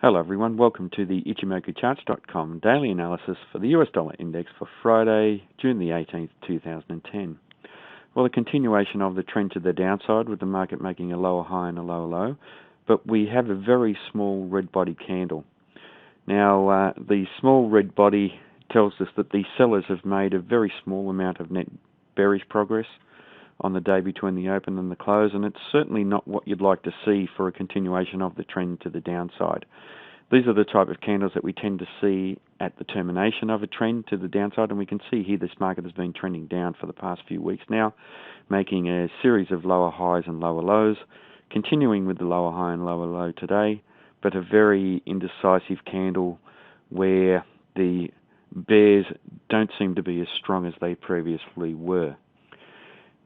Hello everyone, welcome to the Ichimoku daily analysis for the US dollar index for Friday, June the 18th, 2010. Well, a continuation of the trend to the downside with the market making a lower high and a lower low, but we have a very small red body candle. Now, the small red body tells us that the sellers have made a very small amount of net bearish progress on the day between the open and the close, and it's certainly not what you'd like to see for a continuation of the trend to the downside. These are the type of candles that we tend to see at the termination of a trend to the downside, and we can see here this market has been trending down for the past few weeks now, making a series of lower highs and lower lows, continuing with the lower high and lower low today, but a very indecisive candle where the bears don't seem to be as strong as they previously were.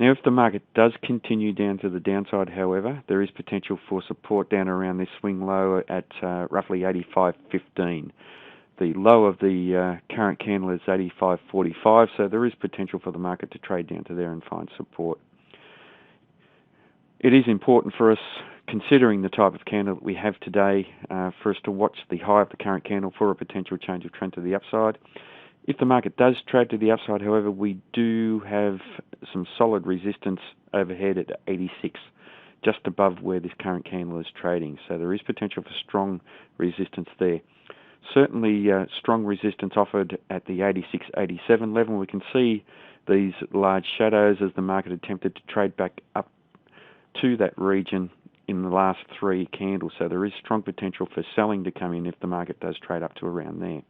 Now, if the market does continue down to the downside, however, there is potential for support down around this swing low at roughly 85.15. The low of the current candle is 85.45, so there is potential for the market to trade down to there and find support. It is important for us, considering the type of candle that we have today, for us to watch the high of the current candle for a potential change of trend to the upside. If the market does trade to the upside, however, we do have some solid resistance overhead at 86, just above where this current candle is trading. So there is potential for strong resistance there. Certainly strong resistance offered at the 86, 87 level. We can see these large shadows as the market attempted to trade back up to that region in the last three candles. So there is strong potential for selling to come in if the market does trade up to around there.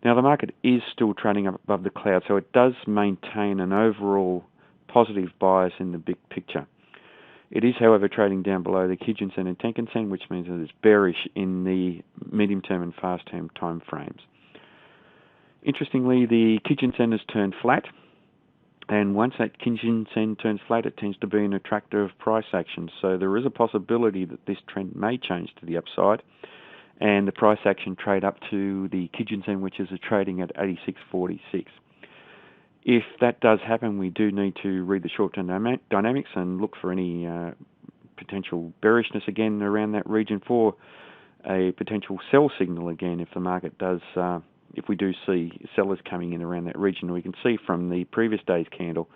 Now, the market is still trading up above the cloud, so it does maintain an overall positive bias in the big picture. It is, however, trading down below the Kijun-sen and Tenkan-sen, which means that it's bearish in the medium-term and fast-term time frames. Interestingly, the Kijun-sen has turned flat, and once that Kijun-sen turns flat, it tends to be an attractive price action. So there is a possibility that this trend may change to the upside, and the price action trade up to the Kijun-sen, which is trading at 86.46. If that does happen, we do need to read the short-term dynamics and look for any potential bearishness again around that region for a potential sell signal again if the market does, if we do see sellers coming in around that region. We can see from the previous day's candle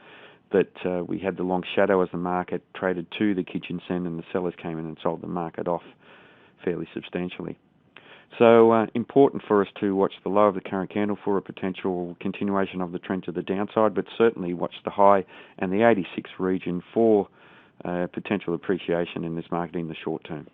that we had the long shadow as the market traded to the Kijun-sen, and the sellers came in and sold the market off fairly substantially. So important for us to watch the low of the current candle for a potential continuation of the trend to the downside, but certainly watch the high and the 86 region for potential appreciation in this market in the short term.